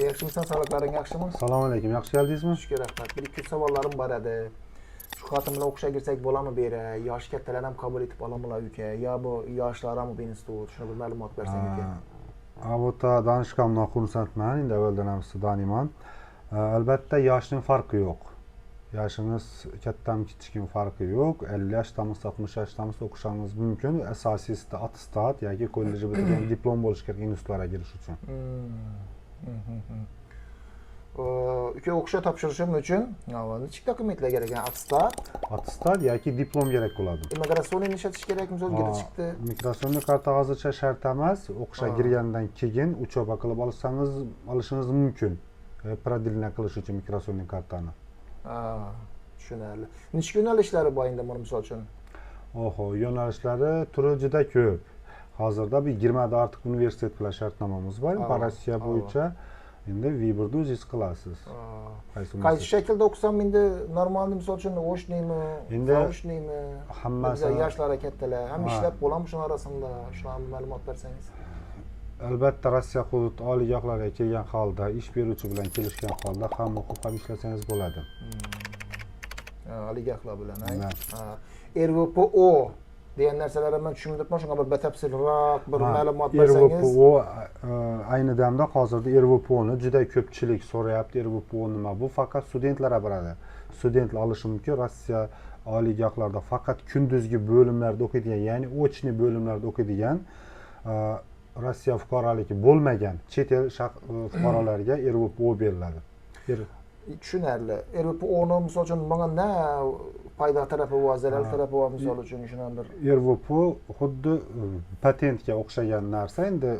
Uka, yaxshimisan? Sağlıklaring yaxshimi? Assalomu alaykum. Yaxshi keldingizmi? Shukr, rahmat. Bir ikki savollarim bor edi. Shu xotin bilan o'qishga girsak bo'ladimi bu yerga? Yoshi kattalar ham qabul etib olamizlar uka? Yo bu yoshlar ham bu institut? Shuni bir ma'lumot bersang uka. Avota danışkamdan xursandman. Endi avvaldan ham sizni taniyman. Albatta yoshning farqi yo'q. Yoshimiz kattami kichikmi farqi yo'q. 50 yoshdamiz, 60 yoshdamiz o'qishingiz mumkin. Asosiysi attestat yoki kollej bitirgan diplom bo'lishi kerak institutlarga kirish uchun. Uka, o'qishga topshirishim uchun nechta dokumentlar kerak? Attestat yoki diplom kerak bo'ladi. Immigratsionni ishlatish kerakmi? O'zga chiqdi. Migratsionni karta hozircha shart emas. O'qishga kirgandan keyin uchoba qilib olishingiz mumkin. Prodilniy qilish uchun migratsionni kartani. Tushunarli. Nechta yo'nalishlari bor endi buni misol uchun? Yo'nalishlari turi juda ko'p. Hozirda bir 20 dan ortiq universitet bilan shartnomamiz bor. Rossiya bo'yicha endi Viborda o'zingiz qilasiz. Qaysi shaklda o'qisam endi normalni misol uchun o'shniymi, o'shniymi? Hammasi yoshlar kattalar ham ishlab bo'ladimi shu orasida? Shuni ma'lumot bersangiz. Albatta Rossiya hudud oliygohlarga kelgan holda, ish beruvchi bilan kelishgan holda ham o'qib ham ishlasangiz bo'ladi. Oliygohlar bilan, RVPO degan narsalarni men tushundim. Shunga bir batafsilroq bir ma'lumot bersangiz. RVPO ayni damda hozirda RVPOni juda ko'pchilik so'rayapti. RVPO nima? Bu faqat studentlarga boradi. Studentlar olishi mumkin. Rossiya oliygohlarida faqat kunduzgi bo'limlarda o'qiydigan, ya'ni ochniy bo'limlarda o'qiydigan Rossiya fuqaroligi bo'lmagan chet el fuqarolariga RVPO beriladi. Tushunarli. RVPOni misol uchun menga foyda tarafi va zarar tarafi va misol uchun shuni bir RVPO xuddi patentga o'xshagan narsa. Endi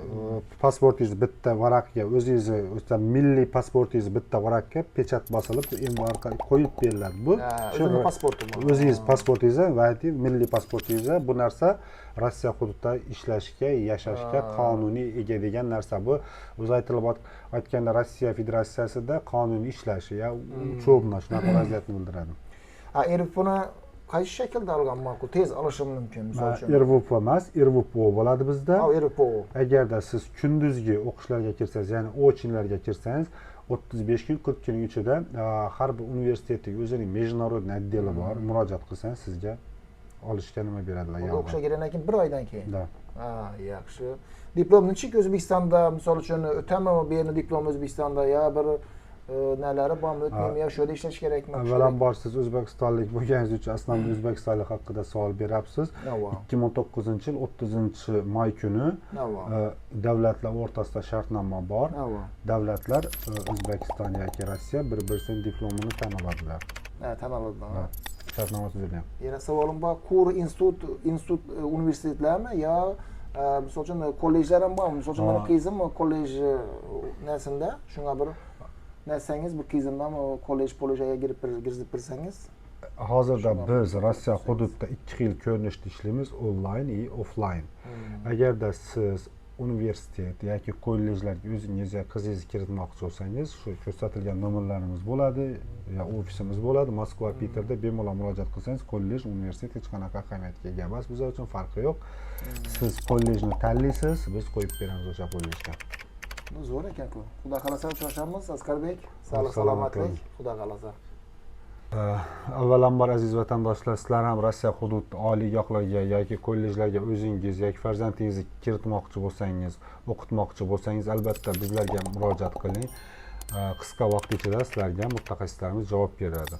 pasportingiz bitta varaqga, o'zingizni milliy pasportingiz bitta varaqqa pechat bosilib, endi orqaga qo'yib beriladi. Bu o'zingiz pasportim. O'zingiz pasportingiz va milliy pasportingiz bu narsa Rossiya hududida ishlashga, yashashga qonuniy ega degan narsa. Bu o'zi aytilib aytganda Rossiya Federatsiyasida qonuniy ishlashi ya uchobna shunaqa vaziyatni bildiradi. RVPOni qaysi shaklda olgan ma'qul? Tez olishim mumkin misol uchun. RVPO emas, RVPO bo'ladi bizda. RVPO. Agarda siz kunduzgi o'qishlarga kirsangiz, ya'ni ochnilarga kirsangiz, 35 kun 40 kunning ichida har bir universitetning o'zining международный отдели bor. Murojaat qilsangiz sizga olishga nima beradilar? O'qishga kirgandan keyin 1 oydan keyin. Da. Yaxshi. Diplom nechik O'zbekistonda misol uchun o'tami bu yerni diplom O'zbekistonda ya bir nalari bormi, o'tmaymi yo shu yerda ishlash kerakmi? Avvalambor siz O'zbekistonlik bo'lganingiz uchun aslida o'zbekistonlik haqida savol beryapsiz. 2009-yil 30-may kuni davlatlar o'rtasida shartnoma bor. Davlatlar O'zbekiston yoki Rossiya bir-birisining diplomini tan oladilar. Tan oladilar. Shartnoma tuzilgan. Yana savolim bor. Kur institut universitetlarmi yo misol uchun kollejlar ham bormi? Misol uchun meni qizim kollej narsida shunga bir narsangiz bu qizimdan kollej-polejga kirgizib bersangiz. Hozirda biz Rossiya hududida 2 xil ko'rinishda ishlaymiz, onlayn va offlayn. Agarda siz universitet yoki kollejlarga o'zingizga qizingizni kiritmoqchi bo'lsangiz, shu ko'rsatilgan nomerlarimiz bo'ladi, yo ofisimiz bo'ladi. Moskva, Peterda bemalol murojaat qilsangiz, kollej, universitet hech qanaqa ahamiyatga ega emas. Biz uchun farqi yo'q. Siz kollejni tanlaysiz, biz qo'yib beramiz o'sha kollejga. Zo'r ekan-ku. Xudo xolasa uchrashamiz, Asqarbek. Sog'lik, salomatlik. Xudo xolasa. Avvalambor aziz vatandoshlar, sizlar ham Rossiya hudud oliygohlarga yoki kollejlarga o'zingiz yoki farzandingizni kiritmoqchi bo'lsangiz, o'qitmoqchi bo'lsangiz, albatta bizlarga murojaat qiling. Qisqa vaqt ichida sizlarga mutaxassislarimiz javob beradi.